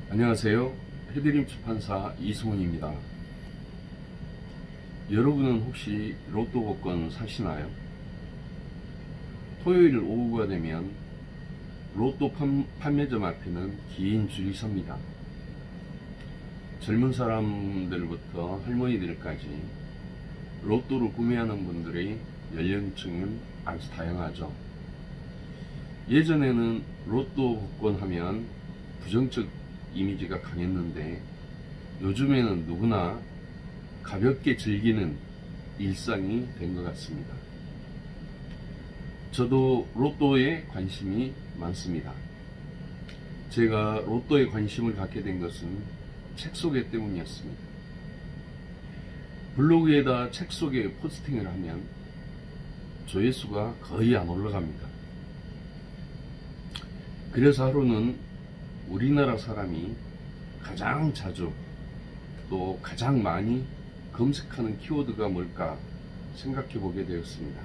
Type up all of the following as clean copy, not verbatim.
안녕하세요. 해드림 출판사 이승훈입니다. 여러분은 혹시 로또 복권 사시나요? 토요일 오후가 되면 로또 판매점 앞에는 긴 줄이 섭니다. 젊은 사람들부터 할머니들까지 로또를 구매하는 분들의 연령층은 아주 다양하죠. 예전에는 로또 복권 하면 부정적 이미지가 강했는데 요즘에는 누구나 가볍게 즐기는 일상이 된 것 같습니다. 저도 로또에 관심이 많습니다. 제가 로또에 관심을 갖게 된 것은 책 소개 때문이었습니다. 블로그에다 책 소개 포스팅을 하면 조회수가 거의 안 올라갑니다. 그래서 하루는 우리나라 사람이 가장 자주 또 가장 많이 검색하는 키워드가 뭘까 생각해 보게 되었습니다.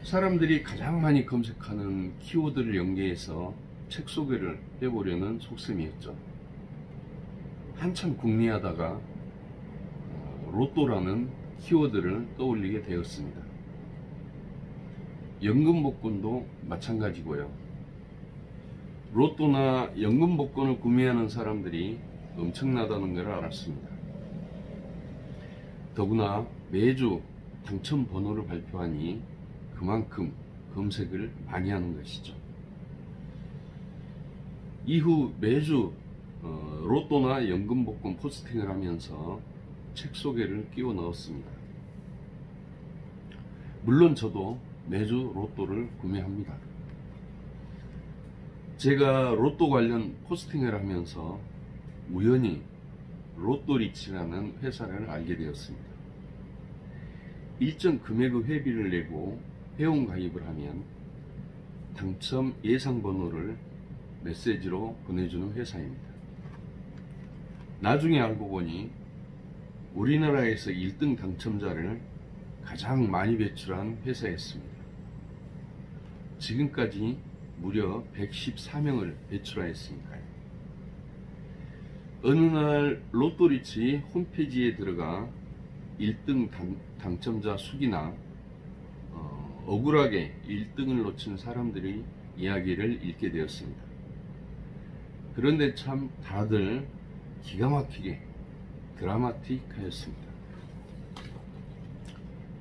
사람들이 가장 많이 검색하는 키워드를 연계해서 책 소개를 해보려는 속셈이었죠. 한참 궁리하다가 로또라는 키워드를 떠올리게 되었습니다. 연금복권도 마찬가지고요. 로또나 연금복권을 구매하는 사람들이 엄청나다는 걸 알았습니다. 더구나 매주 당첨 번호를 발표하니 그만큼 검색을 많이 하는 것이죠. 이후 매주 로또나 연금복권 포스팅을 하면서 책 소개를 끼워 넣었습니다. 물론 저도 매주 로또를 구매합니다. 제가 로또 관련 포스팅을 하면서 우연히 로또리치라는 회사를 알게 되었습니다. 일정 금액의 회비를 내고 회원 가입을 하면 당첨 예상 번호를 메시지로 보내주는 회사입니다. 나중에 알고 보니 우리나라에서 1등 당첨자를 가장 많이 배출한 회사였습니다. 지금까지 무려 114명을 배출하였습니다. 어느 날 로또리치 홈페이지에 들어가 1등 당첨자 수기나 억울하게 1등을 놓친 사람들의 이야기를 읽게 되었습니다. 그런데 참 다들 기가 막히게 드라마틱하였습니다.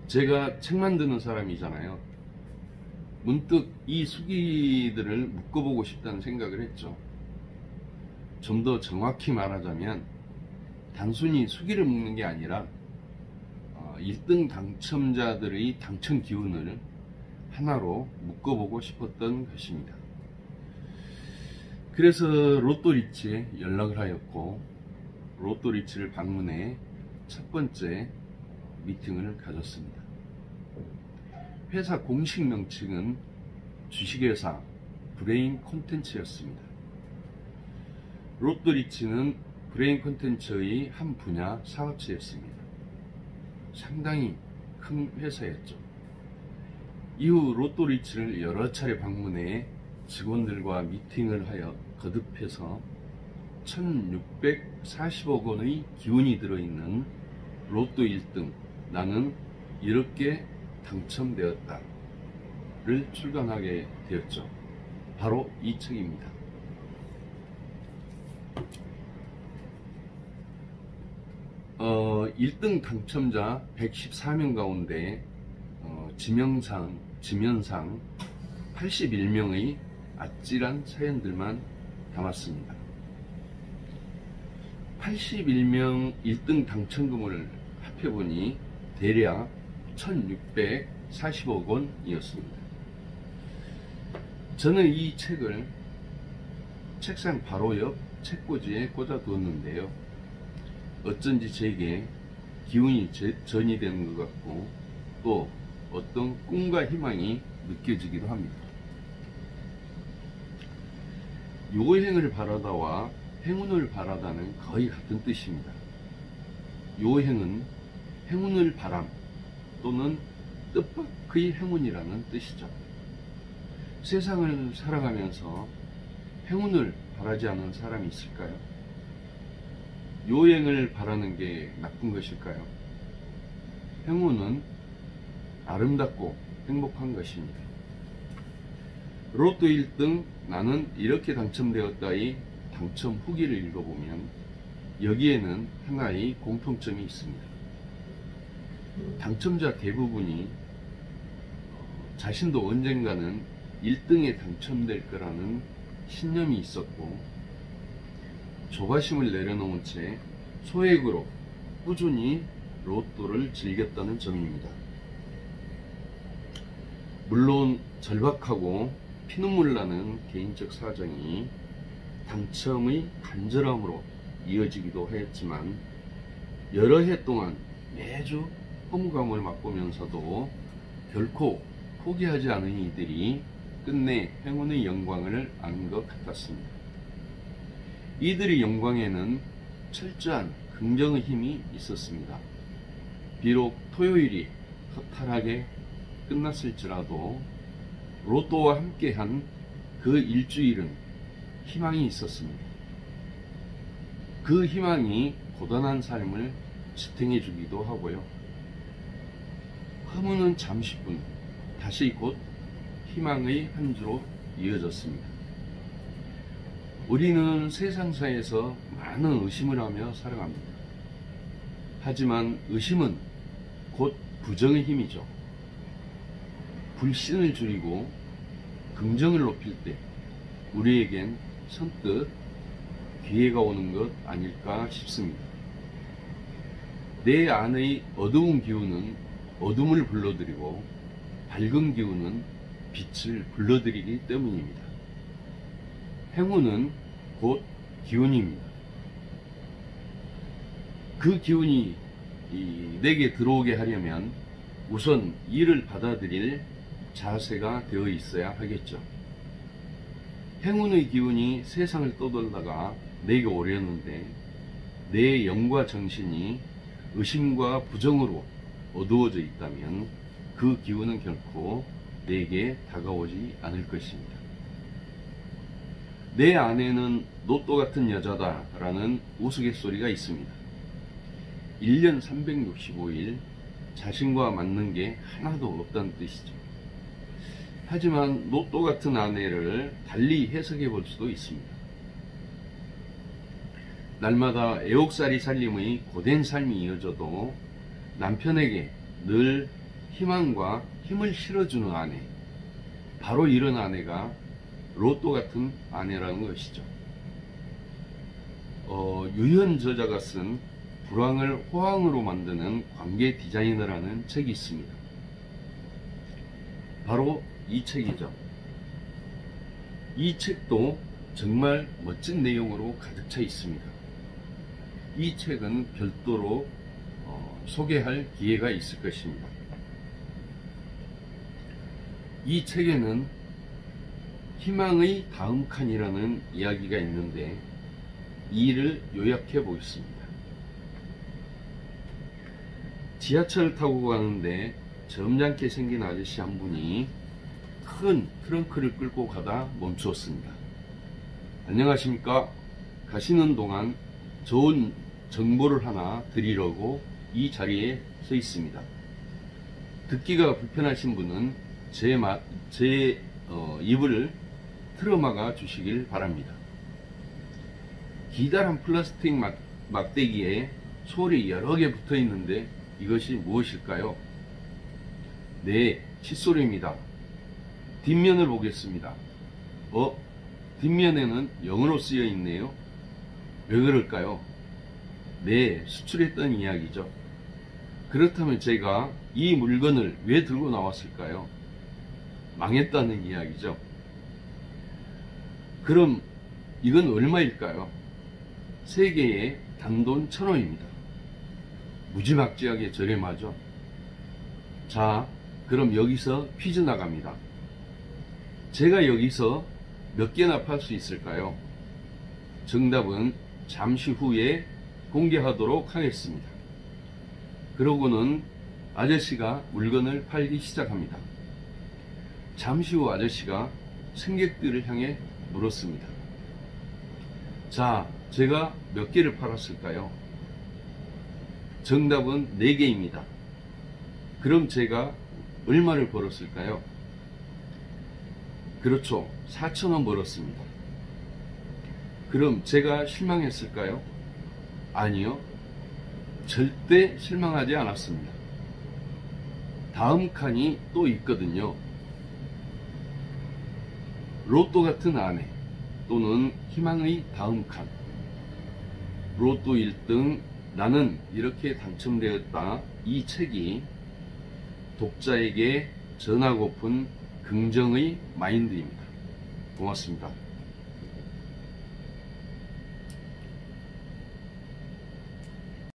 제가 책 만드는 사람이잖아요. 문득 이 수기들을 묶어보고 싶다는 생각을 했죠. 좀 더 정확히 말하자면 단순히 수기를 묶는 게 아니라 1등 당첨자들의 당첨 기운을 하나로 묶어보고 싶었던 것입니다. 그래서 로또리치에 연락을 하였고 로또리치를 방문해 첫 번째 미팅을 가졌습니다. 회사 공식 명칭은 주식회사 브레인 콘텐츠였습니다. 로또리치는 브레인 콘텐츠의 한 분야 사업체였습니다. 상당히 큰 회사였죠. 이후 로또리치를 여러 차례 방문해 직원들과 미팅을 하여 거듭해서 1640억 원의 기운이 들어있는 로또 1등 나는 이렇게 당첨되었다 를 출간하게 되었죠. 바로 이 책입니다. 어, 1등 당첨자 114명 가운데 지면상 81명의 아찔한 사연들만 담았습니다. 81명 1등 당첨금을 합해보니 대략 1640억 원이었습니다. 저는 이 책을 책상 바로 옆 책꽂이에 꽂아 두었는데요. 어쩐지 제게 기운이 전이 되는 것 같고 또 어떤 꿈과 희망이 느껴지기도 합니다. 요행을 바라다와 행운을 바라다는 거의 같은 뜻입니다. 요행은 행운을 바람 또는 뜻밖의 행운이라는 뜻이죠. 세상을 살아가면서 행운을 바라지 않는 사람이 있을까요? 요행을 바라는 게 나쁜 것일까요? 행운은 아름답고 행복한 것입니다. 로또 1등 나는 이렇게 당첨되었다의 당첨 후기를 읽어보면 여기에는 하나의 공통점이 있습니다. 당첨자 대부분이 자신도 언젠가는 1등에 당첨될 거라는 신념이 있었고 조바심을 내려놓은 채 소액으로 꾸준히 로또를 즐겼다는 점입니다. 물론 절박하고 피눈물 나는 개인적 사정이 당첨의 간절함으로 이어지기도 했지만 여러 해 동안 매주 허무감을 맛보면서도 결코 포기하지 않은 이들이 끝내 행운의 영광을 아는 것 같았습니다. 이들의 영광에는 철저한 긍정의 힘이 있었습니다. 비록 토요일이 허탈하게 끝났을지라도 로또와 함께한 그 일주일은 희망이 있었습니다. 그 희망이 고단한 삶을 지탱해 주기도 하고요. 허무는 잠시뿐 다시 곧 희망의 한 주로 이어졌습니다. 우리는 세상사에서 많은 의심을 하며 살아갑니다. 하지만 의심은 곧 부정의 힘이죠. 불신을 줄이고 긍정을 높일 때 우리에겐 선뜻 기회가 오는 것 아닐까 싶습니다. 내 안의 어두운 기운은 어둠을 불러들이고 밝은 기운은 빛을 불러들이기 때문입니다. 행운은 곧 기운입니다. 그 기운이 내게 들어오게 하려면 우선 이를 받아들일 자세가 되어 있어야 하겠죠. 행운의 기운이 세상을 떠돌다가 내게 오려는데 내 영과 정신이 의심과 부정으로 어두워져 있다면 그 기운은 결코 내게 다가오지 않을 것입니다. 내 안에는 로또 같은 여자다라는 우스갯소리가 있습니다. 1년 365일 자신과 맞는 게 하나도 없다는 뜻이죠. 하지만 로또 같은 아내를 달리 해석해 볼 수도 있습니다. 날마다 애옥살이 살림의 고된 삶이 이어져도 남편에게 늘 희망과 힘을 실어주는 아내, 바로 이런 아내가 로또 같은 아내라는 것이죠. 유현 저자가 쓴 불황을 호황으로 만드는 관계 디자이너라는 책이 있습니다. 바로 이 책이죠. 이 책도 정말 멋진 내용으로 가득 차 있습니다. 이 책은 별도로 소개할 기회가 있을 것입니다. 이 책에는 희망의 다음 칸이라는 이야기가 있는데 이를 요약해 보겠습니다. 지하철을 타고 가는데 점잖게 생긴 아저씨 한 분이 큰 트렁크를 끌고 가다 멈추었습니다. 안녕하십니까? 가시는 동안 좋은 정보를 하나 드리려고 이 자리에 서 있습니다. 듣기가 불편하신 분은 제 입을 틀어막아 주시길 바랍니다. 기다란 플라스틱 막대기에 솔이 여러 개 붙어 있는데 이것이 무엇일까요? 네, 칫솔입니다. 뒷면을 보겠습니다. 뒷면에는 영어로 쓰여 있네요. 왜 그럴까요? 네, 수출했던 이야기죠. 그렇다면 제가 이 물건을 왜 들고 나왔을까요? 망했다는 이야기죠. 그럼 이건 얼마일까요? 세계의 단돈 1,000원입니다. 무지막지하게 저렴하죠. 자, 그럼 여기서 퀴즈 나갑니다. 제가 여기서 몇 개나 팔 수 있을까요? 정답은 잠시 후에 공개하도록 하겠습니다. 그러고는 아저씨가 물건을 팔기 시작합니다. 잠시 후 아저씨가 승객들을 향해 물었습니다. 자, 제가 몇 개를 팔았을까요? 정답은 4개입니다. 그럼 제가 얼마를 벌었을까요? 그렇죠. 4,000원 벌었습니다. 그럼 제가 실망했을까요? 아니요. 절대 실망하지 않았습니다. 다음 칸이 또 있거든요. 로또 같은 아내 또는 희망의 다음 칸. 로또 1등 나는 이렇게 당첨되었다. 이 책이 독자에게 전하고픈 긍정의 마인드입니다. 고맙습니다.